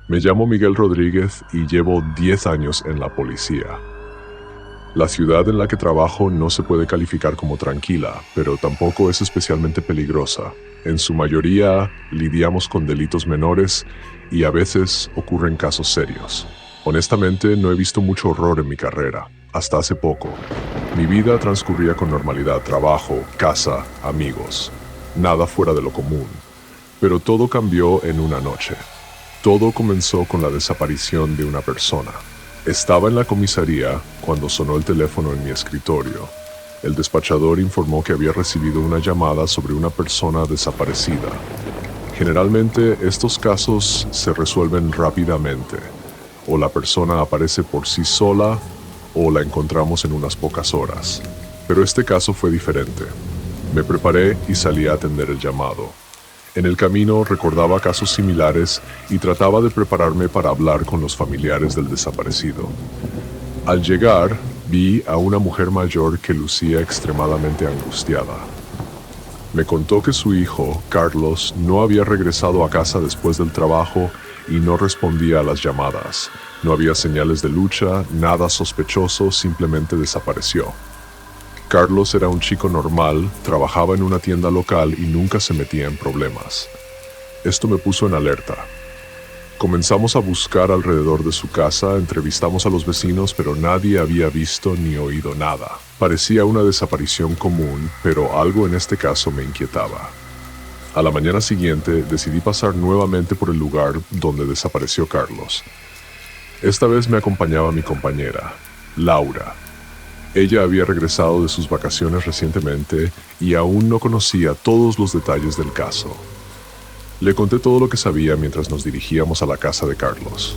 Me llamo Miguel Rodríguez y llevo 10 años en la policía. La ciudad en la que trabajo no se puede calificar como tranquila, pero tampoco es especialmente peligrosa. En su mayoría lidiamos con delitos menores y a veces ocurren casos serios. Honestamente, no he visto mucho horror en mi carrera, hasta hace poco. Mi vida transcurría con normalidad, trabajo, casa, amigos. Nada fuera de lo común. Pero todo cambió en una noche. Todo comenzó con la desaparición de una persona. Estaba en la comisaría cuando sonó el teléfono en mi escritorio. El despachador informó que había recibido una llamada sobre una persona desaparecida. Generalmente estos casos se resuelven rápidamente. O la persona aparece por sí sola o la encontramos en unas pocas horas. Pero este caso fue diferente. Me preparé y salí a atender el llamado. En el camino recordaba casos similares y trataba de prepararme para hablar con los familiares del desaparecido. Al llegar, vi a una mujer mayor que lucía extremadamente angustiada. Me contó que su hijo, Carlos, no había regresado a casa después del trabajo y no respondía a las llamadas. No había señales de lucha, nada sospechoso, simplemente desapareció. Carlos era un chico normal, trabajaba en una tienda local y nunca se metía en problemas. Esto me puso en alerta. Comenzamos a buscar alrededor de su casa, entrevistamos a los vecinos, pero nadie había visto ni oído nada. Parecía una desaparición común, pero algo en este caso me inquietaba. A la mañana siguiente decidí pasar nuevamente por el lugar donde desapareció Carlos. Esta vez me acompañaba mi compañera, Laura. Ella había regresado de sus vacaciones recientemente y aún no conocía todos los detalles del caso. Le conté todo lo que sabía mientras nos dirigíamos a la casa de Carlos.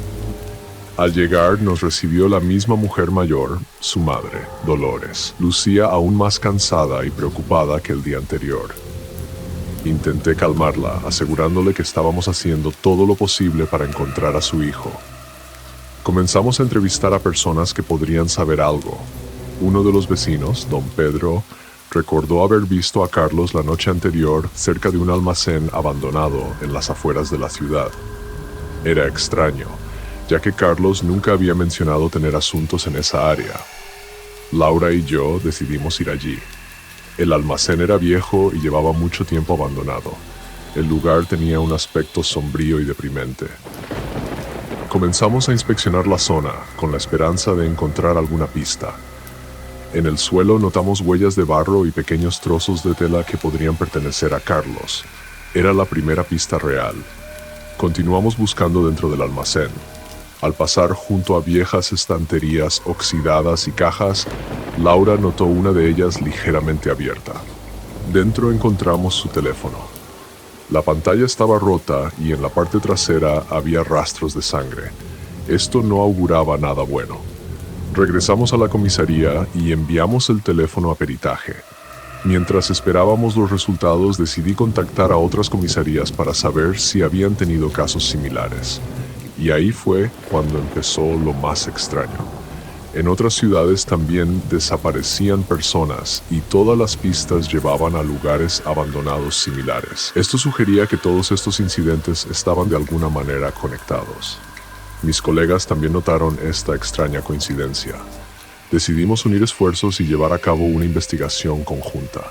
Al llegar nos recibió la misma mujer mayor, su madre, Dolores. Lucía aún más cansada y preocupada que el día anterior. Intenté calmarla, asegurándole que estábamos haciendo todo lo posible para encontrar a su hijo. Comenzamos a entrevistar a personas que podrían saber algo. Uno de los vecinos, don Pedro, recordó haber visto a Carlos la noche anterior cerca de un almacén abandonado en las afueras de la ciudad. Era extraño, ya que Carlos nunca había mencionado tener asuntos en esa área. Laura y yo decidimos ir allí. El almacén era viejo y llevaba mucho tiempo abandonado. El lugar tenía un aspecto sombrío y deprimente. Comenzamos a inspeccionar la zona, con la esperanza de encontrar alguna pista. En el suelo notamos huellas de barro y pequeños trozos de tela que podrían pertenecer a Carlos. Era la primera pista real. Continuamos buscando dentro del almacén. Al pasar junto a viejas estanterías oxidadas y cajas, Laura notó una de ellas ligeramente abierta. Dentro encontramos su teléfono. La pantalla estaba rota y en la parte trasera había rastros de sangre. Esto no auguraba nada bueno. Regresamos a la comisaría y enviamos el teléfono a peritaje. Mientras esperábamos los resultados, decidí contactar a otras comisarías para saber si habían tenido casos similares. Y ahí fue cuando empezó lo más extraño. En otras ciudades también desaparecían personas y todas las pistas llevaban a lugares abandonados similares. Esto sugería que todos estos incidentes estaban de alguna manera conectados. Mis colegas también notaron esta extraña coincidencia. Decidimos unir esfuerzos y llevar a cabo una investigación conjunta.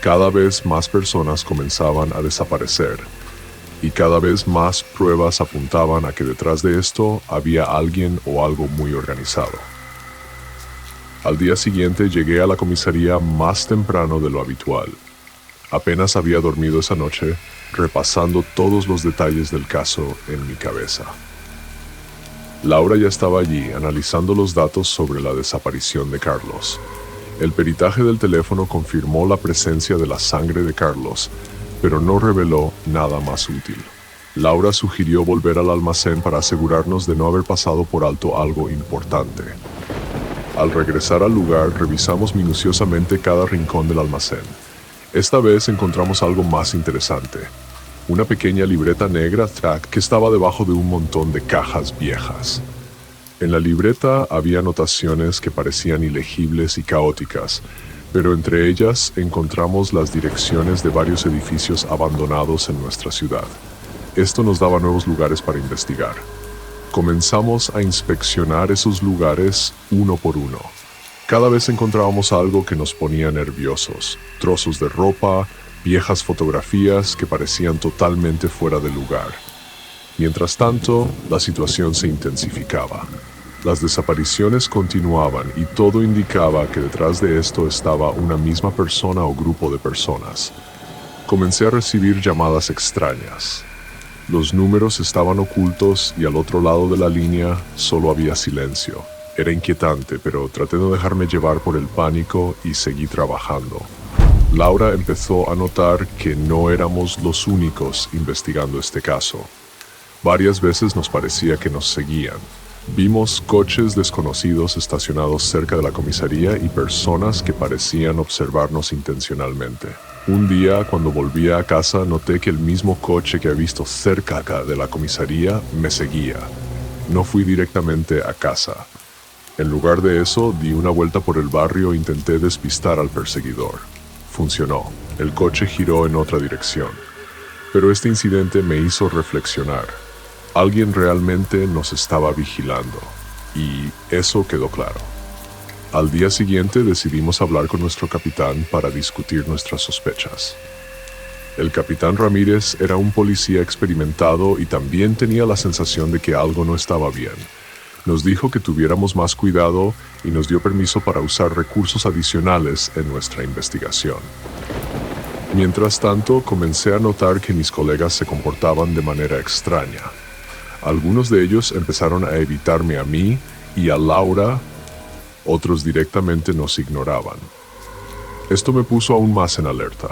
Cada vez más personas comenzaban a desaparecer, y cada vez más pruebas apuntaban a que detrás de esto había alguien o algo muy organizado. Al día siguiente llegué a la comisaría más temprano de lo habitual. Apenas había dormido esa noche, repasando todos los detalles del caso en mi cabeza. Laura ya estaba allí analizando los datos sobre la desaparición de Carlos. El peritaje del teléfono confirmó la presencia de la sangre de Carlos, pero no reveló nada más útil. Laura sugirió volver al almacén para asegurarnos de no haber pasado por alto algo importante. Al regresar al lugar, revisamos minuciosamente cada rincón del almacén. Esta vez encontramos algo más interesante. Una pequeña libreta negra track que estaba debajo de un montón de cajas viejas. En la libreta había anotaciones que parecían ilegibles y caóticas, pero entre ellas encontramos las direcciones de varios edificios abandonados en nuestra ciudad. Esto nos daba nuevos lugares para investigar. Comenzamos a inspeccionar esos lugares uno por uno. Cada vez encontrábamos algo que nos ponía nerviosos, trozos de ropa, viejas fotografías que parecían totalmente fuera de lugar. Mientras tanto, la situación se intensificaba. Las desapariciones continuaban y todo indicaba que detrás de esto estaba una misma persona o grupo de personas. Comencé a recibir llamadas extrañas. Los números estaban ocultos y al otro lado de la línea solo había silencio. Era inquietante, pero traté de no dejarme llevar por el pánico y seguí trabajando. Laura empezó a notar que no éramos los únicos investigando este caso. Varias veces nos parecía que nos seguían. Vimos coches desconocidos estacionados cerca de la comisaría y personas que parecían observarnos intencionalmente. Un día, cuando volvía a casa, noté que el mismo coche que había visto cerca de la comisaría me seguía. No fui directamente a casa. En lugar de eso, di una vuelta por el barrio e intenté despistar al perseguidor. Funcionó. El coche giró en otra dirección. Pero este incidente me hizo reflexionar. Alguien realmente nos estaba vigilando. Y eso quedó claro. Al día siguiente decidimos hablar con nuestro capitán para discutir nuestras sospechas. El capitán Ramírez era un policía experimentado y también tenía la sensación de que algo no estaba bien. Nos dijo que tuviéramos más cuidado y nos dio permiso para usar recursos adicionales en nuestra investigación. Mientras tanto, comencé a notar que mis colegas se comportaban de manera extraña. Algunos de ellos empezaron a evitarme a mí y a Laura, otros directamente nos ignoraban. Esto me puso aún más en alerta.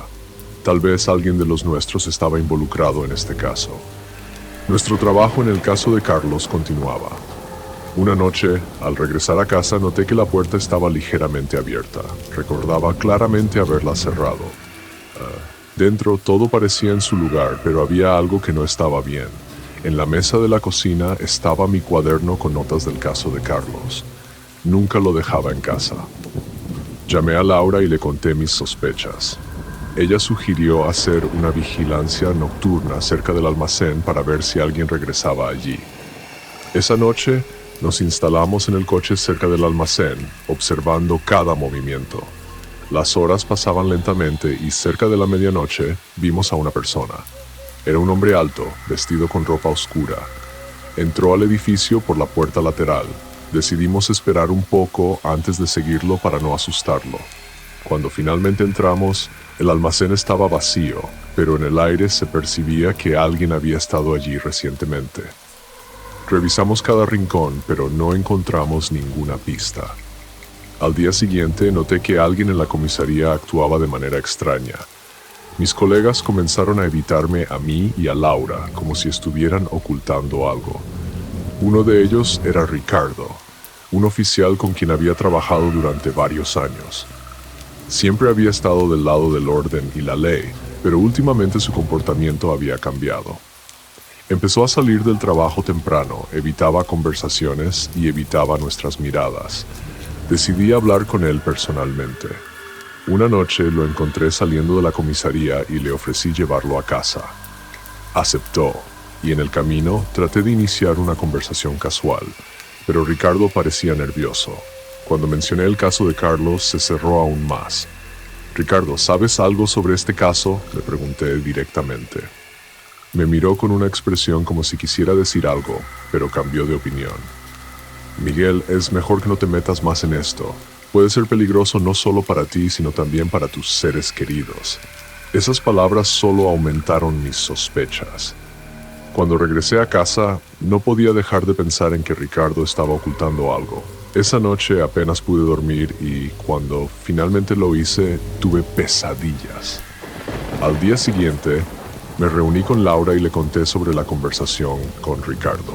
Tal vez alguien de los nuestros estaba involucrado en este caso. Nuestro trabajo en el caso de Carlos continuaba. Una noche, al regresar a casa, noté que la puerta estaba ligeramente abierta. Recordaba claramente haberla cerrado. Dentro todo parecía en su lugar, pero había algo que no estaba bien. En la mesa de la cocina estaba mi cuaderno con notas del caso de Carlos. Nunca lo dejaba en casa. Llamé a Laura y le conté mis sospechas. Ella sugirió hacer una vigilancia nocturna cerca del almacén para ver si alguien regresaba allí. Esa noche nos instalamos en el coche cerca del almacén, observando cada movimiento. Las horas pasaban lentamente y cerca de la medianoche vimos a una persona. Era un hombre alto, vestido con ropa oscura. Entró al edificio por la puerta lateral. Decidimos esperar un poco antes de seguirlo para no asustarlo. Cuando finalmente entramos, el almacén estaba vacío, pero en el aire se percibía que alguien había estado allí recientemente. Revisamos cada rincón, pero no encontramos ninguna pista. Al día siguiente noté que alguien en la comisaría actuaba de manera extraña. Mis colegas comenzaron a evitarme a mí y a Laura, como si estuvieran ocultando algo. Uno de ellos era Ricardo, un oficial con quien había trabajado durante varios años. Siempre había estado del lado del orden y la ley, pero últimamente su comportamiento había cambiado. Empezó a salir del trabajo temprano, evitaba conversaciones y evitaba nuestras miradas. Decidí hablar con él personalmente. Una noche lo encontré saliendo de la comisaría y le ofrecí llevarlo a casa. Aceptó, y en el camino traté de iniciar una conversación casual, pero Ricardo parecía nervioso. Cuando mencioné el caso de Carlos, se cerró aún más. «Ricardo, ¿sabes algo sobre este caso?», le pregunté directamente. Me miró con una expresión como si quisiera decir algo, pero cambió de opinión. «Miguel, es mejor que no te metas más en esto. Puede ser peligroso no solo para ti, sino también para tus seres queridos». Esas palabras solo aumentaron mis sospechas. Cuando regresé a casa, no podía dejar de pensar en que Ricardo estaba ocultando algo. Esa noche apenas pude dormir y cuando finalmente lo hice, tuve pesadillas. Al día siguiente, me reuní con Laura y le conté sobre la conversación con Ricardo.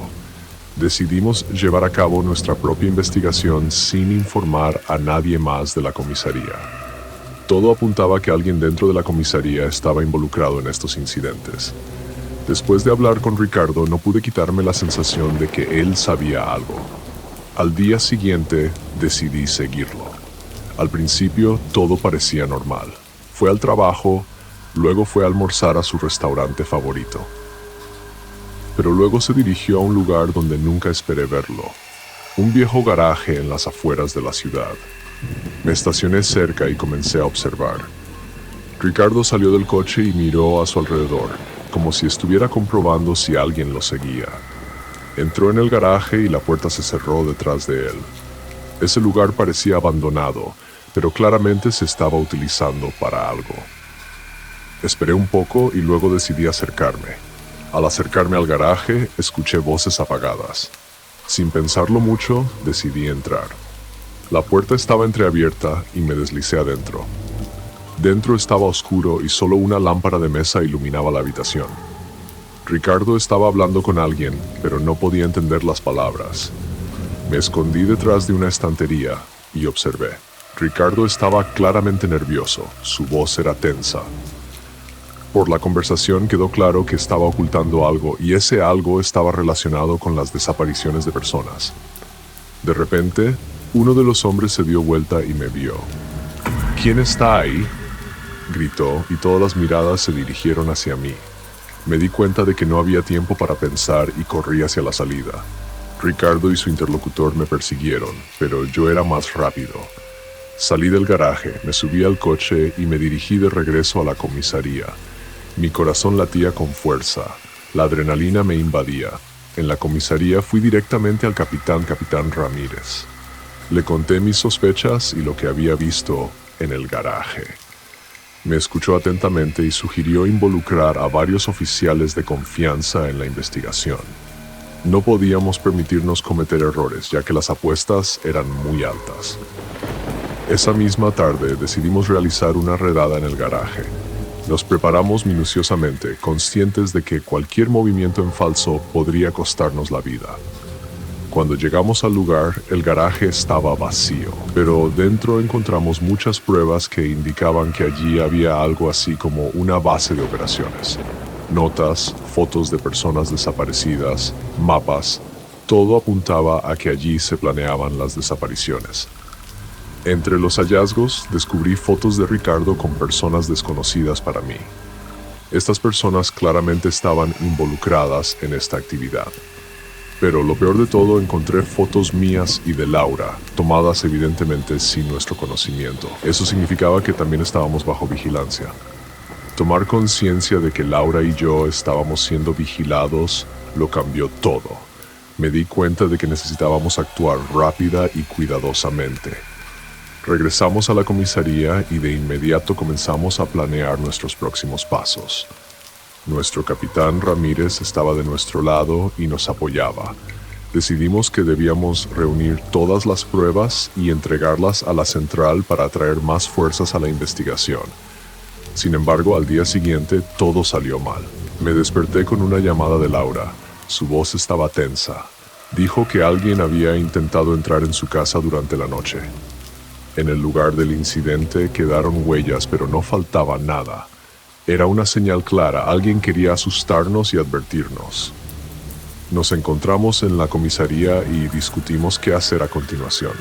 Decidimos llevar a cabo nuestra propia investigación sin informar a nadie más de la comisaría. Todo apuntaba a que alguien dentro de la comisaría estaba involucrado en estos incidentes. Después de hablar con Ricardo, no pude quitarme la sensación de que él sabía algo. Al día siguiente, decidí seguirlo. Al principio, todo parecía normal. Fue al trabajo, luego fue a almorzar a su restaurante favorito. pero luego se dirigió a un lugar donde nunca esperé verlo. Un viejo garaje en las afueras de la ciudad. Me estacioné cerca y comencé a observar. Ricardo salió del coche y miró a su alrededor, como si estuviera comprobando si alguien lo seguía. Entró en el garaje y la puerta se cerró detrás de él. Ese lugar parecía abandonado, pero claramente se estaba utilizando para algo. Esperé un poco y luego decidí acercarme. Al acercarme al garaje, escuché voces apagadas. Sin pensarlo mucho, decidí entrar. La puerta estaba entreabierta y me deslicé adentro. Dentro estaba oscuro y solo una lámpara de mesa iluminaba la habitación. Ricardo estaba hablando con alguien, pero no podía entender las palabras. Me escondí detrás de una estantería y observé. Ricardo estaba claramente nervioso, su voz era tensa. Por la conversación quedó claro que estaba ocultando algo y ese algo estaba relacionado con las desapariciones de personas. De repente, uno de los hombres se dio vuelta y me vio. ¿Quién está ahí?, gritó y todas las miradas se dirigieron hacia mí. Me di cuenta de que no había tiempo para pensar y corrí hacia la salida. Ricardo y su interlocutor me persiguieron, pero yo era más rápido. Salí del garaje, me subí al coche y me dirigí de regreso a la comisaría. Mi corazón latía con fuerza, la adrenalina me invadía. En la comisaría fui directamente al capitán Ramírez. Le conté mis sospechas y lo que había visto en el garaje. Me escuchó atentamente y sugirió involucrar a varios oficiales de confianza en la investigación. No podíamos permitirnos cometer errores, ya que las apuestas eran muy altas. Esa misma tarde decidimos realizar una redada en el garaje. Nos preparamos minuciosamente, conscientes de que cualquier movimiento en falso podría costarnos la vida. Cuando llegamos al lugar, el garaje estaba vacío, pero dentro encontramos muchas pruebas que indicaban que allí había algo así como una base de operaciones. Notas, fotos de personas desaparecidas, mapas, todo apuntaba a que allí se planeaban las desapariciones. Entre los hallazgos, descubrí fotos de Ricardo con personas desconocidas para mí. Estas personas claramente estaban involucradas en esta actividad. Pero lo peor de todo, encontré fotos mías y de Laura, tomadas evidentemente sin nuestro conocimiento. Eso significaba que también estábamos bajo vigilancia. Tomar conciencia de que Laura y yo estábamos siendo vigilados lo cambió todo. Me di cuenta de que necesitábamos actuar rápida y cuidadosamente. Regresamos a la comisaría y de inmediato comenzamos a planear nuestros próximos pasos. Nuestro capitán Ramírez estaba de nuestro lado y nos apoyaba. Decidimos que debíamos reunir todas las pruebas y entregarlas a la central para atraer más fuerzas a la investigación. Sin embargo, al día siguiente todo salió mal. Me desperté con una llamada de Laura. Su voz estaba tensa. Dijo que alguien había intentado entrar en su casa durante la noche. En el lugar del incidente quedaron huellas, pero no faltaba nada. Era una señal clara, alguien quería asustarnos y advertirnos. Nos encontramos en la comisaría y discutimos qué hacer a continuación.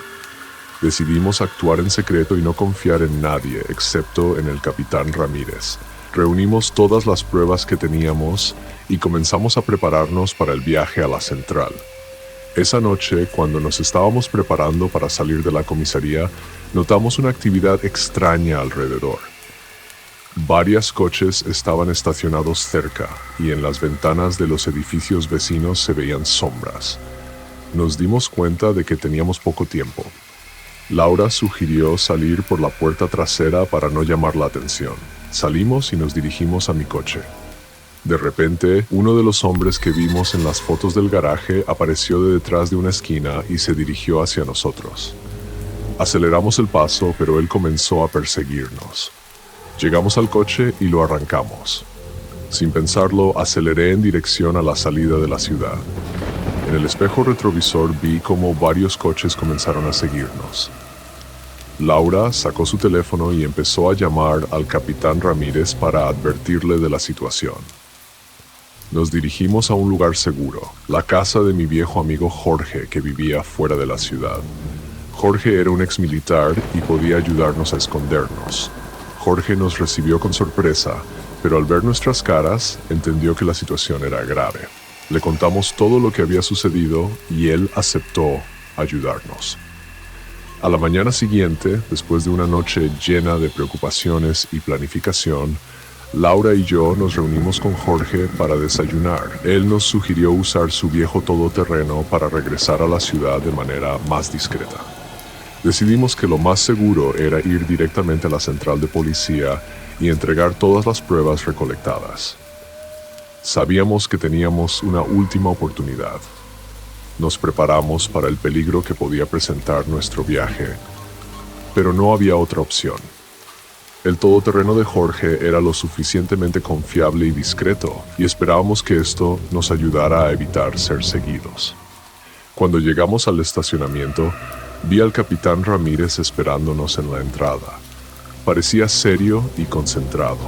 Decidimos actuar en secreto y no confiar en nadie, excepto en el capitán Ramírez. Reunimos todas las pruebas que teníamos y comenzamos a prepararnos para el viaje a la central. Esa noche, cuando nos estábamos preparando para salir de la comisaría, notamos una actividad extraña alrededor. Varios coches estaban estacionados cerca y en las ventanas de los edificios vecinos se veían sombras. Nos dimos cuenta de que teníamos poco tiempo. Laura sugirió salir por la puerta trasera para no llamar la atención. Salimos y nos dirigimos a mi coche. De repente, uno de los hombres que vimos en las fotos del garaje apareció de detrás de una esquina y se dirigió hacia nosotros. Aceleramos el paso, pero él comenzó a perseguirnos. Llegamos al coche y lo arrancamos. Sin pensarlo, aceleré en dirección a la salida de la ciudad. En el espejo retrovisor vi cómo varios coches comenzaron a seguirnos. Laura sacó su teléfono y empezó a llamar al capitán Ramírez para advertirle de la situación. Nos dirigimos a un lugar seguro, la casa de mi viejo amigo Jorge, que vivía fuera de la ciudad. Jorge era un exmilitar y podía ayudarnos a escondernos. Jorge nos recibió con sorpresa, pero al ver nuestras caras, entendió que la situación era grave. Le contamos todo lo que había sucedido y él aceptó ayudarnos. A la mañana siguiente, después de una noche llena de preocupaciones y planificación, Laura y yo nos reunimos con Jorge para desayunar. Él nos sugirió usar su viejo todoterreno para regresar a la ciudad de manera más discreta. Decidimos que lo más seguro era ir directamente a la central de policía y entregar todas las pruebas recolectadas. Sabíamos que teníamos una última oportunidad. Nos preparamos para el peligro que podía presentar nuestro viaje, pero no había otra opción. El todoterreno de Jorge era lo suficientemente confiable y discreto, y esperábamos que esto nos ayudara a evitar ser seguidos. Cuando llegamos al estacionamiento, vi al capitán Ramírez esperándonos en la entrada. Parecía serio y concentrado.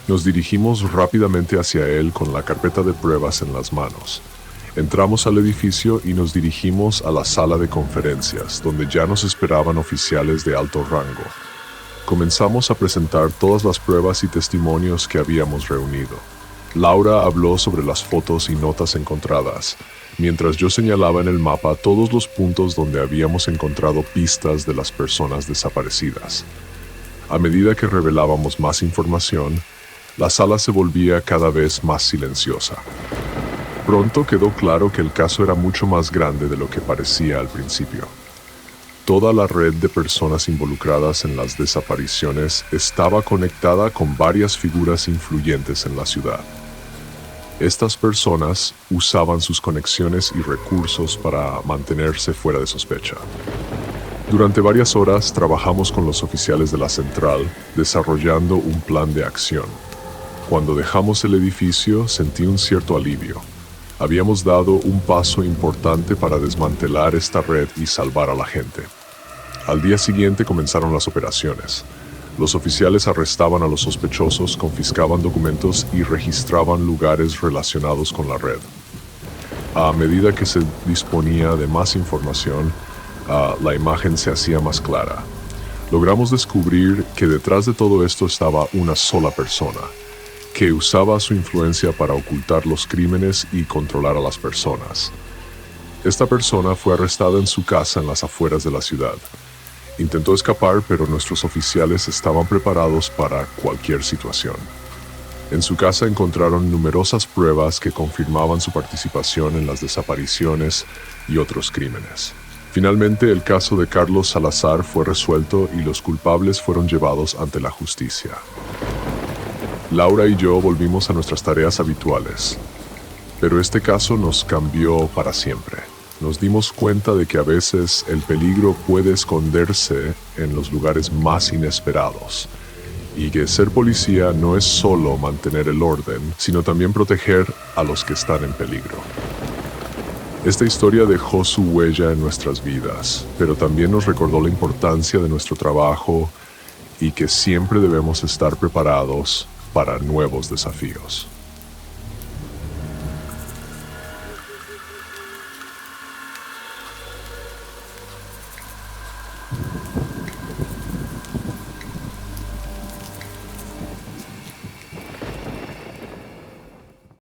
Nos dirigimos rápidamente hacia él con la carpeta de pruebas en las manos. Entramos al edificio y nos dirigimos a la sala de conferencias, donde ya nos esperaban oficiales de alto rango. Comenzamos a presentar todas las pruebas y testimonios que habíamos reunido. Laura habló sobre las fotos y notas encontradas, mientras yo señalaba en el mapa todos los puntos donde habíamos encontrado pistas de las personas desaparecidas. A medida que revelábamos más información, la sala se volvía cada vez más silenciosa. Pronto quedó claro que el caso era mucho más grande de lo que parecía al principio. Toda la red de personas involucradas en las desapariciones estaba conectada con varias figuras influyentes en la ciudad. Estas personas usaban sus conexiones y recursos para mantenerse fuera de sospecha. Durante varias horas trabajamos con los oficiales de la central, desarrollando un plan de acción. Cuando dejamos el edificio, sentí un cierto alivio. Habíamos dado un paso importante para desmantelar esta red y salvar a la gente. Al día siguiente comenzaron las operaciones. Los oficiales arrestaban a los sospechosos, confiscaban documentos y registraban lugares relacionados con la red. A medida que se disponía de más información, la imagen se hacía más clara. Logramos descubrir que detrás de todo esto estaba una sola persona, que usaba su influencia para ocultar los crímenes y controlar a las personas. Esta persona fue arrestada en su casa en las afueras de la ciudad. Intentó escapar, pero nuestros oficiales estaban preparados para cualquier situación. En su casa encontraron numerosas pruebas que confirmaban su participación en las desapariciones y otros crímenes. Finalmente, el caso de Carlos Salazar fue resuelto y los culpables fueron llevados ante la justicia. Laura y yo volvimos a nuestras tareas habituales, pero este caso nos cambió para siempre. Nos dimos cuenta de que a veces el peligro puede esconderse en los lugares más inesperados, y que ser policía no es solo mantener el orden, sino también proteger a los que están en peligro. Esta historia dejó su huella en nuestras vidas, pero también nos recordó la importancia de nuestro trabajo y que siempre debemos estar preparados para nuevos desafíos.